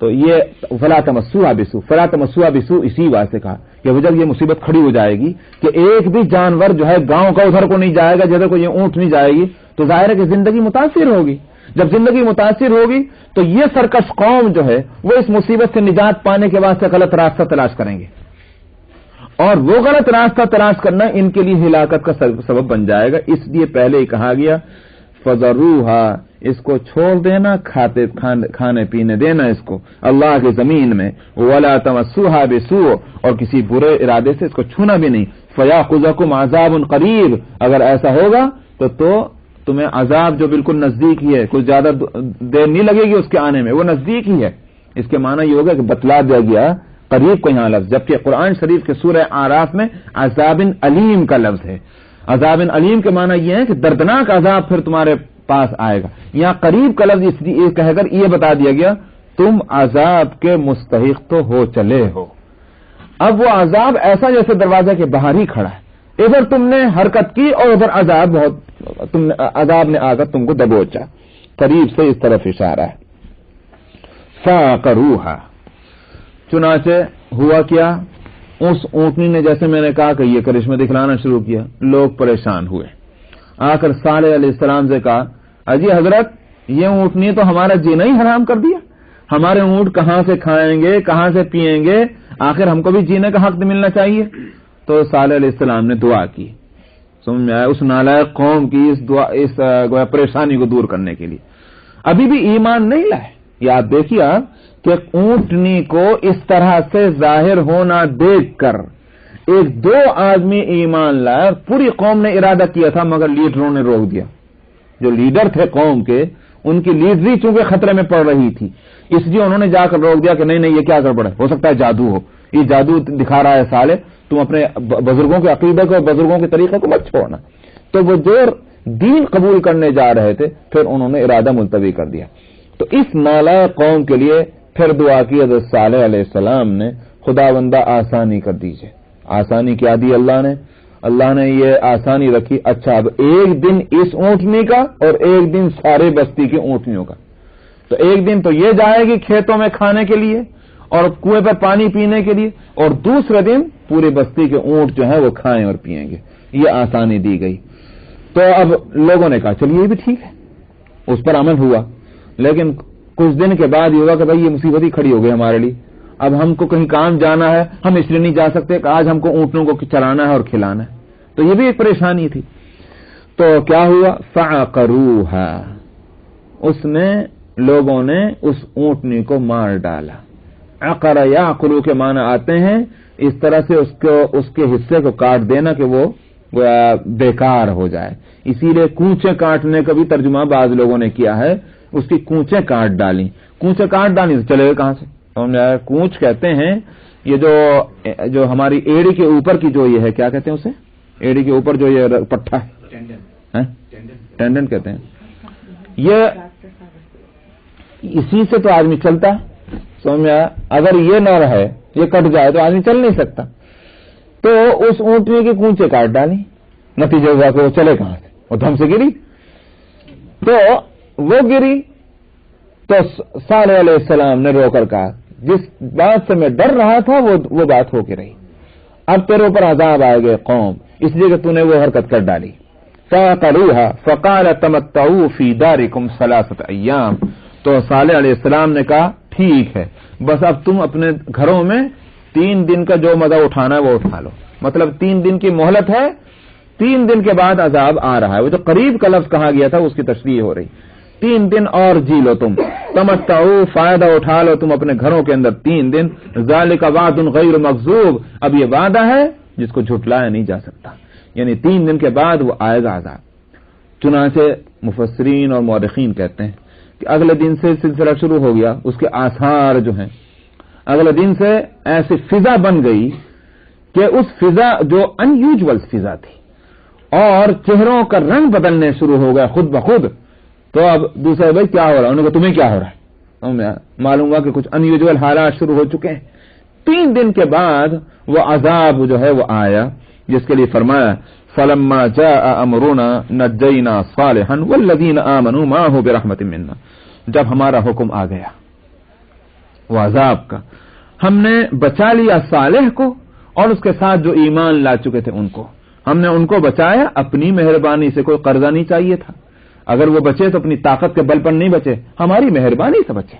تو یہ فلا تمسوها بسوء، فلا تمسوها بسوء اسی واسطے کہا کہ وہ جب یہ مصیبت کھڑی ہو جائے گی کہ ایک بھی جانور جو ہے گاؤں کا ادھر کو نہیں جائے گا جدھر کو یہ اونٹ نہیں جائے گی، تو ظاہر ہے کہ زندگی متاثر ہوگی. جب زندگی متاثر ہوگی تو یہ سرکش قوم جو ہے وہ اس مصیبت سے نجات پانے کے واسطے غلط راستہ تلاش کریں گے، اور وہ غلط راستہ تلاش کرنا ان کے لیے ہلاکت کا سبب بن جائے گا. اس لیے پہلے ہی کہا گیا فذروها، اس کو چھوڑ دینا، کھانے پینے دینا اس کو اللہ کی زمین میں. ولا تمسوها بسوء، اور کسی برے ارادے سے اس کو چھونا بھی نہیں. فیاخذکم عذاب قریب، اگر ایسا ہوگا تو تمہیں عذاب جو بالکل نزدیک ہی ہے، کچھ زیادہ دیر نہیں لگے گی اس کے آنے میں، وہ نزدیک ہی ہے. اس کے معنی یہ ہوگا کہ بتلا دیا گیا قریب کو یہاں لفظ، جبکہ قرآن شریف کے سورہ اعراف میں عذاب علیم کا لفظ ہے. عذاب علیم کے معنی یہ ہے کہ دردناک عذاب پھر تمہارے پاس آئے گا. یہاں قریب کا لفظ اس لیے کہہ کر یہ بتا دیا گیا تم عذاب کے مستحق تو ہو چلے ہو. اب وہ عذاب ایسا جیسے دروازے کے باہر ہی کھڑا ہے، ادھر تم نے حرکت کی اور ادھر عذاب نے آ کر تم کو دبوچا. قریب سے اس طرف اشارہ ہے. فعقروها، چنانچہ ہوا کیا، اس اونٹنی نے جیسے میں نے کہا کہ یہ کرشمہ دکھلانا شروع کیا، لوگ پریشان ہوئے. آ کر صالح علیہ السلام سے کہا اجی حضرت یہ اونٹنی تو ہمارا جینا ہی حرام کر دیا، ہمارے اونٹ کہاں سے کھائیں گے، کہاں سے پیئیں گے، آخر ہم کو بھی جینے کا حق ملنا چاہیے. تو صالح علیہ السلام نے دعا کی، سمجھ میں آیا، اس نالائق قوم کی اس پریشانی کو دور کرنے کے لیے. ابھی بھی ایمان نہیں لائے. یاد دیکھیے آپ کہ اونٹنی کو اس طرح سے ظاہر ہونا دیکھ کر ایک دو آدمی ایمان لائے، پوری قوم نے ارادہ کیا تھا مگر لیڈروں نے روک دیا. جو لیڈر تھے قوم کے، ان کی لیڈری چونکہ خطرے میں پڑ رہی تھی، اس لیے انہوں نے جا کر روک دیا کہ نہیں یہ کیا گڑبڑ ہے، ہو سکتا ہے جادو ہو، یہ جادو دکھا رہا ہے صالح، تم اپنے بزرگوں کے عقیدے کو، بزرگوں کے طریقے کو مت چھوڑنا. تو وہ جو دین قبول کرنے جا رہے تھے پھر انہوں نے ارادہ ملتوی کر دیا. تو اس نالائق قوم کے لیے پھر دعا کی حضرت صالح علیہ السلام نے، خداوندہ آسانی کر دیجئے. آسانی کیا دی اللہ نے یہ آسانی رکھی. اچھا اب ایک دن اس اونٹنی کا اور ایک دن سارے بستی کی اونٹنیوں کا. تو ایک دن تو یہ جائے گی کھیتوں میں کھانے کے لیے اور کنویں پر پانی پینے کے لیے، اور دوسرے دن پورے بستی کے اونٹ جو ہیں وہ کھائیں اور پیئیں گے. یہ آسانی دی گئی. تو اب لوگوں نے کہا چلیے یہ بھی ٹھیک ہے، اس پر عمل ہوا. لیکن کچھ دن کے بعد یہ ہوا کہ بھائی یہ مصیبت ہی کھڑی ہو گئی ہمارے لیے. اب ہم کو کہیں کام جانا ہے، ہم اس لیے نہیں جا سکتے کہ آج ہم کو اونٹوں کو چلانا ہے اور کھلانا ہے. تو یہ بھی ایک پریشانی تھی. تو کیا ہوا، فعقروها، لوگوں نے اس اونٹنی کو مار ڈالا. عقر یعقر کے معنی آتے ہیں اس طرح سے اس کے حصے کو کاٹ دینا کہ وہ بیکار ہو جائے. اسی لیے کونچے کاٹنے کا بھی ترجمہ بعض لوگوں نے کیا ہے، اس کی کونچے کاٹ ڈالی. کونچے کاٹ ڈالی تو چلے گا کہاں سے؟ کونچ کہتے ہیں یہ جو ہماری ایڑی کے اوپر کی جو یہ ہے، کیا کہتے ہیں اسے، ایڑی کے اوپر جو یہ پٹھا ہے، ٹینڈن کہتے ہیں. یہ اسی سے تو آدمی چلتا ہے. سمجھ میں آیا؟ اگر یہ نہ رہے، یہ کٹ جائے تو آدمی چل نہیں سکتا. تو اس اونٹنی کی کونچے کاٹ ڈالی، نتیجہ ہوا کہ وہ چلے کہاں سے، وہ دھم سے گری. تو وہ گری تو صالح علیہ السلام نے رو کر کہا جس بات سے میں ڈر رہا تھا وہ بات ہو کے رہی. اب تیرے اوپر عذاب آئے گئے قوم، اس لیے کہ تو نے وہ حرکت کر ڈالی. فعقروها فقال تمتعوا في داركم 3 ایام. تو صالح علیہ السلام نے کہا ٹھیک ہے، بس اب تم اپنے گھروں میں 3 دن کا جو مزہ اٹھانا ہے وہ اٹھا لو. مطلب 3 دن کی مہلت ہے، 3 دن کے بعد عذاب آ رہا ہے. وہ جو قریب کا لفظ کہا گیا تھا اس کی تشریح ہو رہی. 3 دن اور جی لو تم، تمتعوا، فائدہ اٹھا لو تم اپنے گھروں کے اندر 3 دن. ذالک وعد غیر مکذوب، اب یہ وعدہ ہے جس کو جھٹلایا نہیں جا سکتا، یعنی 3 دن کے بعد وہ آئے گا عذاب. چنانچہ مفسرین اور مورخین کہتے ہیں کہ اگلے دن سے سلسلہ شروع ہو گیا. اس کے آثار جو ہیں، اگلے دن سے ایسی فضا بن گئی کہ اس فضا جو ان یوزول فضا تھی اور چہروں کا رنگ بدلنے شروع ہو گیا خود بخود، تو اب دوسرے بھائی کیا ہو رہا ہے؟ انہوں نے کہا تمہیں کیا ہو رہا ہے؟ معلوم ہوا کہ کچھ ان یوزول حالات شروع ہو چکے ہیں۔ 3 دن کے بعد وہ عذاب جو ہے وہ آیا، جس کے لیے فرمایا فلما جاء امرنا نجینا صالحا والذین آمنوا معه برحمت منا، جب ہمارا حکم آ گیا وہ عذاب کا، ہم نے بچا لیا صالح کو اور اس کے ساتھ جو ایمان لا چکے تھے ان کو، ہم نے ان کو بچایا اپنی مہربانی سے، کوئی قرضہ نہیں چاہیے تھا، اگر وہ بچے تو اپنی طاقت کے بل پر نہیں بچے، ہماری مہربانی سے بچے،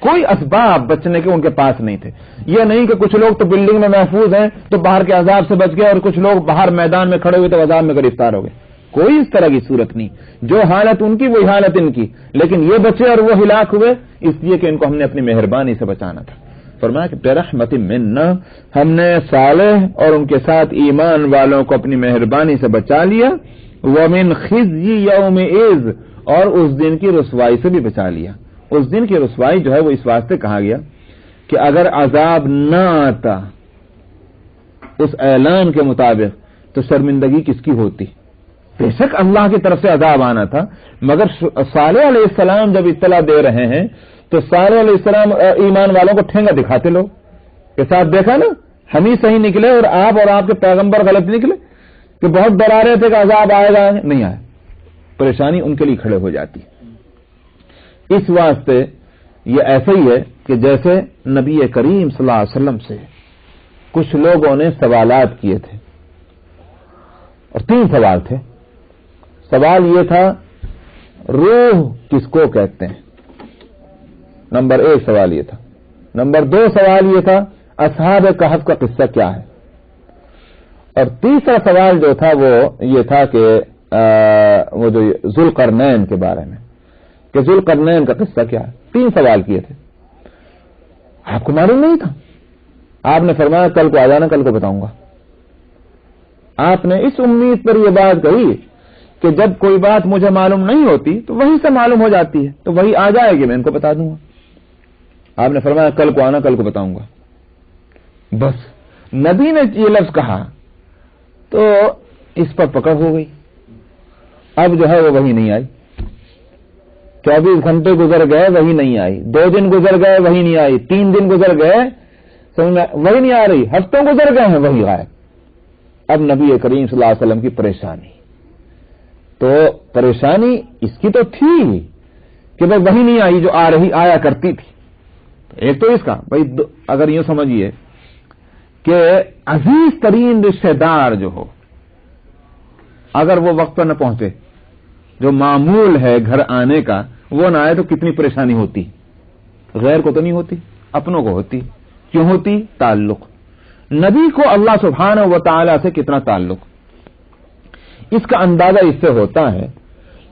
کوئی اسباب بچنے کے ان کے پاس نہیں تھے۔ یہ نہیں کہ کچھ لوگ تو بلڈنگ میں محفوظ ہیں تو باہر کے عذاب سے بچ گئے اور کچھ لوگ باہر میدان میں کھڑے ہوئے تو عذاب میں گرفتار ہو گئے، کوئی اس طرح کی صورت نہیں، جو حالت ان کی وہی حالت ان کی، لیکن یہ بچے اور وہ ہلاک ہوئے اس لیے کہ ان کو ہم نے اپنی مہربانی سے بچانا تھا۔ فرمایا کہ برحمت منا، ہم نے صالح اور ان کے ساتھ ایمان والوں کو اپنی مہربانی سے بچا لیا، ومن خزي يومئذ، اور اس دن کی رسوائی سے بھی بچا لیا۔ اس دن کی رسوائی جو ہے وہ اس واسطے کہا گیا کہ اگر عذاب نہ آتا اس اعلان کے مطابق تو شرمندگی کس کی ہوتی؟ بے شک اللہ کی طرف سے عذاب آنا تھا، مگر صالح علیہ السلام جب اطلاع دے رہے ہیں تو صالح علیہ السلام ایمان والوں کو ٹھینگا دکھاتے لوگ کے ساتھ، دیکھا نا ہم ہی صحیح نکلے اور آپ کے پیغمبر غلط نکلے، کہ بہت ڈرا رہے تھے کہ عذاب آئے گا، نہیں آئے، پریشانی ان کے لیے کھڑے ہو جاتی۔ اس واسطے یہ ایسا ہی ہے کہ جیسے نبی کریم صلی اللہ علیہ وسلم سے کچھ لوگوں نے سوالات کیے تھے، اور 3 سوال تھے۔ سوال یہ تھا روح کس کو کہتے ہیں، نمبر 1 سوال یہ تھا۔ نمبر 2 سوال یہ تھا اصحاب کہف کا قصہ کیا ہے، اور تیسرا سوال جو تھا وہ یہ تھا کہ وہ جو ذوالقرنین کے بارے میں، کہ ذوالقرنین کا قصہ کیا ہے۔ 3 سوال کیے تھے، آپ کو معلوم نہیں تھا، آپ نے فرمایا کل کو آ جانا، کل کو بتاؤں گا۔ آپ نے اس امید پر یہ بات کہی کہ جب کوئی بات مجھے معلوم نہیں ہوتی تو وہیں سے معلوم ہو جاتی ہے، تو وہی آ جائے گی، میں ان کو بتا دوں گا۔ آپ نے فرمایا کل کو آنا، کل کو بتاؤں گا۔ بس نبی نے یہ لفظ کہا تو اس پر پکڑ ہو گئی، اب جو ہے وہ وہی نہیں آئی۔ 24 گھنٹے گزر گئے وہی نہیں آئی، 2 دن گزر گئے وہی نہیں آئی، 3 دن گزر گئے وہی نہیں آ رہی، ہفتوں گزر گئے ہیں وہی غائب۔ اب نبی کریم صلی اللہ علیہ وسلم کی پریشانی، تو پریشانی اس کی تو تھی کہ بھائی وہی نہیں آئی جو آیا کرتی تھی۔ ایک تو اس کا بھائی اگر یوں سمجھیے کہ عزیز ترین رشتہ دار جو ہو اگر وہ وقت پر نہ پہنچے، جو معمول ہے گھر آنے کا وہ نہ آئے تو کتنی پریشانی ہوتی، غیر کو تو نہیں ہوتی، اپنوں کو ہوتی۔ کیوں ہوتی؟ تعلق، نبی کو اللہ سبحانہ و تعالی سے کتنا تعلق، اس کا اندازہ اس سے ہوتا ہے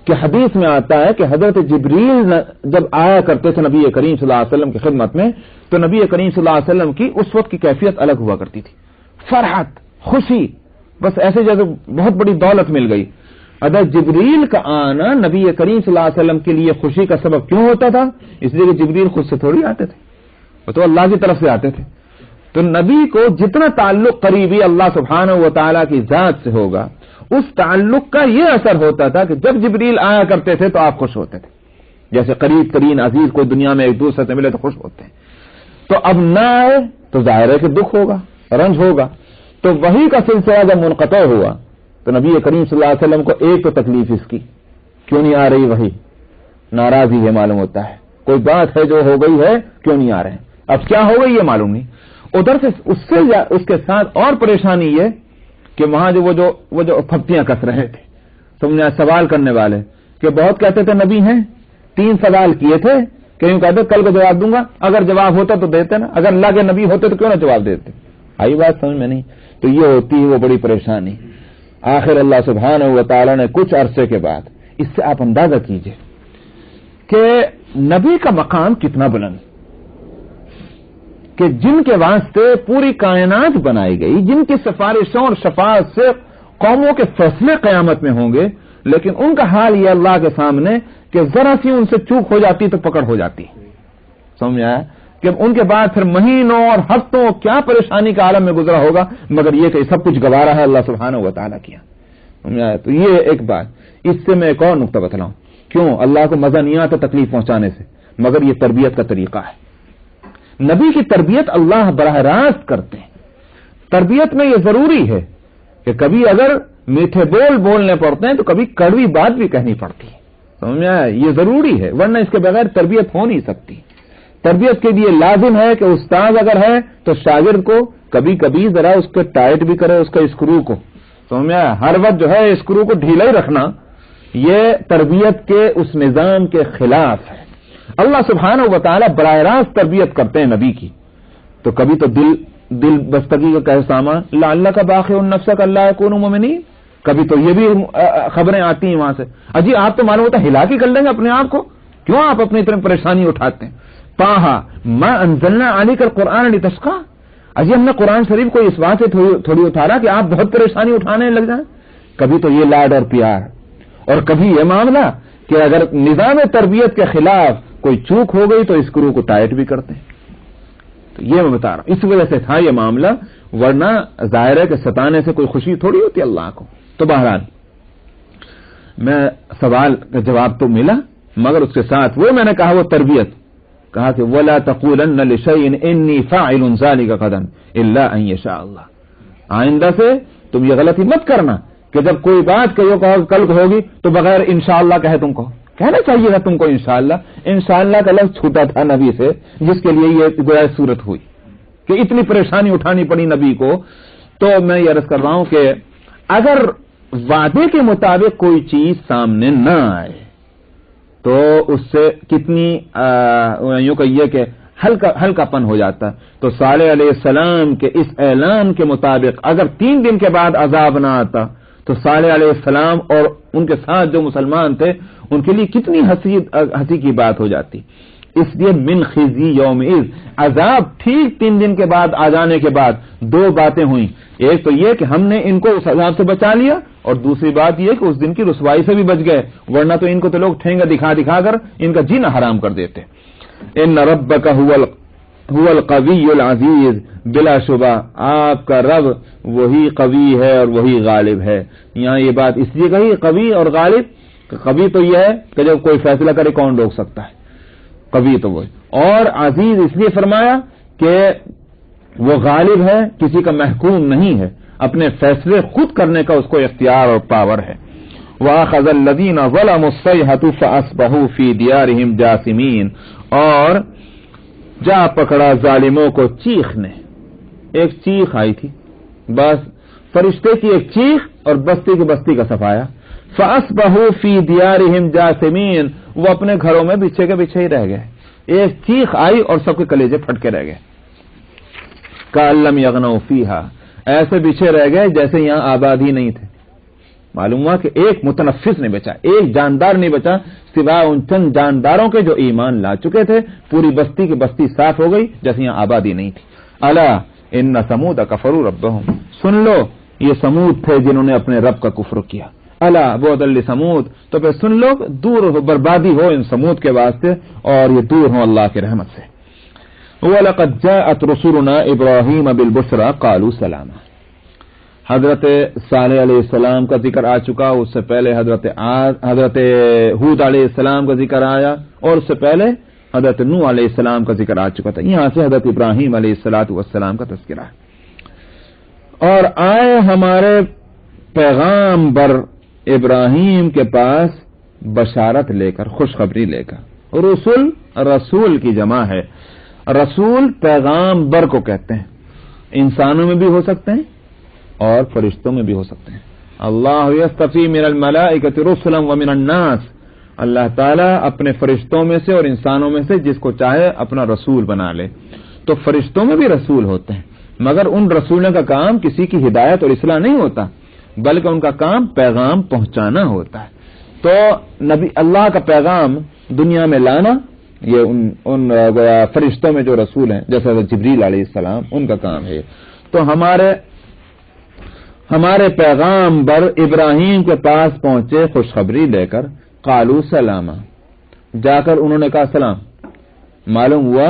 کہ حدیث میں آتا ہے کہ حضرت جبریل جب آیا کرتے تھے نبی کریم صلی اللہ علیہ وسلم کی خدمت میں تو نبی کریم صلی اللہ علیہ وسلم کی اس وقت کی کیفیت الگ ہوا کرتی تھی، فرحت، خوشی، بس ایسے جیسے بہت بڑی دولت مل گئی۔ حضرت جبریل کا آنا نبی کریم صلی اللہ علیہ وسلم کے لیے خوشی کا سبب کیوں ہوتا تھا؟ اس لیے کہ جبریل خود سے تھوڑی آتے تھے، وہ تو اللہ کی طرف سے آتے تھے۔ تو نبی کو جتنا تعلق قریبی اللہ سبحانہ و تعالیٰ کی ذات سے ہوگا اس تعلق کا یہ اثر ہوتا تھا کہ جب جبریل آیا کرتے تھے تو آپ خوش ہوتے تھے، جیسے قریب ترین عزیز کوئی دنیا میں ایک دوسرے سے ملے تو خوش ہوتے ہیں۔ تو اب نہ آئے تو ظاہر ہے کہ دکھ ہوگا، رنج ہوگا۔ تو وہی کا سلسلہ جب منقطع ہوا تو نبی کریم صلی اللہ علیہ وسلم کو ایک تو تکلیف اس کی، کیوں نہیں آ رہی وہی، ناراضی ہے معلوم ہوتا ہے، کوئی بات ہے جو ہو گئی ہے، کیوں نہیں آ رہے ہیں، اب کیا ہو گئی یہ معلوم نہیں۔ ادھر سے اس کے ساتھ اور پریشانی یہ کہ وہاں وہ جو پھپتیاں کس رہے تھے سمجھے سوال کرنے والے، کہ بہت کہتے تھے نبی ہیں، 3 سوال کیے تھے کہ یوں کہتے کل کو جواب دوں گا، اگر جواب ہوتا تو دیتے نا، اگر اللہ کے نبی ہوتے تو کیوں نہ جواب دیتے۔ آئی بات سمجھ میں نہیں؟ تو یہ ہوتی ہے وہ بڑی پریشانی۔ آخر اللہ سبحانہ و تعالی نے کچھ عرصے کے بعد، اس سے آپ اندازہ کیجئے کہ نبی کا مقام کتنا بلند، کہ جن کے واسطے پوری کائنات بنائی گئی، جن کی سفارشوں اور شفاعت سے قوموں کے فیصلے قیامت میں ہوں گے، لیکن ان کا حال یہ اللہ کے سامنے کہ ذرا سی ان سے چوک ہو جاتی تو پکڑ ہو جاتی، سمجھ آیا؟ کہ ان کے بعد پھر مہینوں اور ہفتوں کیا پریشانی کا عالم میں گزرا ہوگا، مگر یہ کہ سب کچھ گوارا ہے اللہ سبحانہ و تعالیٰ کیا. تو یہ ایک بات. اس سے میں ایک اور نقطہ بتلاؤں. کیوں اللہ کو مزہ نہیں آتا تکلیف پہنچانے سے، مگر یہ تربیت کا طریقہ ہے. نبی کی تربیت اللہ براہ راست کرتے ہیں. تربیت میں یہ ضروری ہے کہ کبھی اگر میٹھے بول بولنے پڑتے ہیں تو کبھی کڑوی بات بھی کہنی پڑتی ہے. سمجھ میں آیا؟ یہ ضروری ہے، ورنہ اس کے بغیر تربیت ہو نہیں سکتی. تربیت کے لیے لازم ہے کہ استاد اگر ہے تو شاگرد کو کبھی کبھی ذرا اس کو ٹائٹ بھی کرے، اس کا اسکرو کو. سمجھ میں آیا؟ ہر وقت جو ہے اسکرو کو ڈھیلا ہی رکھنا یہ تربیت کے اس نظام کے خلاف ہے. اللہ سبحانہ و تعالیٰ براہ راست تربیت کرتے ہیں نبی کی. تو کبھی تو دل بستگی کا کہہ سامان لعلک کا باخع نفسک اللہ یکونوا مؤمنین، کبھی تو یہ بھی خبریں آتی ہیں وہاں سے، اجی آپ تو معلوم ہوتا ہے ہلاکی کر لیں گے اپنے آپ کو، کیوں آپ اپنی اتنی پریشانی اٹھاتے ہیں. طٰہٰ ما انزلنا علیک القرآن لتشقیٰ، اجی ہم نے قرآن شریف کو اس بات سے تھوڑی اتارا کہ آپ بہت پریشانی اٹھانے لگ جائیں. کبھی تو یہ لاڈ اور پیار، اور کبھی یہ معاملہ کہ اگر نظام تربیت کے خلاف کوئی چوک ہو گئی تو اسکرو کو ٹائٹ بھی کرتے ہیں. تو یہ میں بتا رہا ہوں، اس وجہ سے تھا یہ معاملہ، ورنہ ظاہر ہے کہ ستانے سے کوئی خوشی تھوڑی ہوتی اللہ کو. تو بہرحال میں سوال کا جواب تو ملا، مگر اس کے ساتھ وہ میں نے کہا وہ تربیت، کہا کہ وَلَا تَقُولَنَّ لِشَيْءٍ إِنِّي فَاعِلٌ ذَلِكَ غَدًا إِلَّا أَن يَشَاءَ اللَّهُ. آئندہ سے تم یہ غلطی مت کرنا کہ جب کوئی بات کہو کل ہوگی تو بغیر انشاءاللہ کہے تم کو. کہنا چاہیے گا تم کو انشاءاللہ کا لفظ چھوٹا تھا نبی سے، جس کے لیے یہ گویا صورت ہوئی کہ اتنی پریشانی اٹھانی پڑی نبی کو. تو میں یہ عرض کر رہا ہوں کہ اگر وعدے کے مطابق کوئی چیز سامنے نہ آئے تو اس سے کتنی یوں کہیے کہ ہلکا پن ہو جاتا. تو صالح علیہ السلام کے اس اعلان کے مطابق اگر 3 دن کے بعد عذاب نہ آتا تو صالح علیہ السلام اور ان کے ساتھ جو مسلمان تھے ان کے لیے کتنی ہنسی کی بات ہو جاتی. اس لیے من خزی یومئذ، عذاب ٹھیک 3 دن کے بعد آ جانے کے بعد 2 باتیں ہوئیں. ایک تو یہ کہ ہم نے ان کو اس عذاب سے بچا لیا، اور دوسری بات یہ کہ اس دن کی رسوائی سے بھی بچ گئے، ورنہ تو ان کو تو لوگ ٹھینگا دکھا کر ان کا جینا حرام کر دیتے. ان ربک هو القوی العزیز، بلا شبہ آپ کا رب وہی قوی ہے اور وہی غالب ہے. یہاں یہ بات اس لیے کہی قوی اور غالب. قوی تو یہ ہے کہ جب کوئی فیصلہ کرے کون روک سکتا ہے، قوی تو وہی. اور عزیز اس لیے فرمایا کہ وہ غالب ہے، کسی کا محکوم نہیں ہے، اپنے فیصلے خود کرنے کا اس کو اختیار اور پاور ہے. وَأَخَذَ الَّذِينَ ظَلَمُوا الصَّيْحَةُ فَأَصْبَحُوا فِي دِيَارِهِمْ جَاثِمِينَ، اور جا پکڑا ظالموں کو چیخ نے. ایک چیخ آئی تھی، بس فرشتے کی ایک چیخ اور بستی کی بستی کا صفایا. فَأَصْبَحُوا فِي دِيَارِهِمْ جَاثِمِينَ، وہ اپنے گھروں میں بچھے کے بچھے ہی رہ گئے. ایک چیخ آئی اور سب کے کلیجے پھٹ کے رہ گئے. كَأَن لَّمْ يَغْنَوْا فِيهَا، ایسے بچھے رہ گئے جیسے یہاں آباد ہی نہیں تھے. معلوم ہوا کہ ایک متنفس نہیں بچا، ایک جاندار نہیں بچا سوائے ان چند جانداروں کے جو ایمان لا چکے تھے. پوری بستی کی بستی صاف ہو گئی جیسے یہاں آبادی نہیں تھی. الا ان ثمود کفروا ربهم، سن لو یہ سمود تھے جنہوں نے اپنے رب کا کفر کیا. الا بعدا لثمود، تو پھر سن لو دور ہو، بربادی ہو ان سمود کے واسطے، اور یہ دور ہو اللہ کی رحمت سے. وَلَقَدْ جَاءَتْ رُسُلُنَا إِبْرَاهِيمَ بِالْبُشْرَىٰ قَالُوا سَلَامًا. حضرت صالح علیہ السلام کا ذکر آ چکا، اس سے پہلے حضرت ہود علیہ السلام کا ذکر آیا، اور اس سے پہلے حضرت نوح علیہ السلام کا ذکر آ چکا تھا. یہاں سے حضرت ابراہیم علیہ السلام کا تذکرہ ہے. اور آئے ہمارے پیغام بر ابراہیم کے پاس بشارت لے کر، خوشخبری لے کر. رسول کی جمع ہے. رسول پیغام بر کو کہتے ہیں. انسانوں میں بھی ہو سکتے ہیں اور فرشتوں میں بھی ہو سکتے ہیں. اللہ یصطفی من الملائکۃ رسلا ومن الناس، اللہ تعالیٰ اپنے فرشتوں میں سے اور انسانوں میں سے جس کو چاہے اپنا رسول بنا لے. تو فرشتوں میں بھی رسول ہوتے ہیں، مگر ان رسولوں کا کام کسی کی ہدایت اور اصلاح نہیں ہوتا، بلکہ ان کا کام پیغام پہنچانا ہوتا ہے. تو نبی اللہ کا پیغام دنیا میں لانا یہ ان فرشتوں میں جو رسول ہیں جیسے جبریل علیہ السلام ان کا کام ہے. تو ہمارے پیغام بر ابراہیم کے پاس پہنچے خوشخبری لے کر. قالوا سلاما، جا کر انہوں نے کہا سلام. معلوم ہوا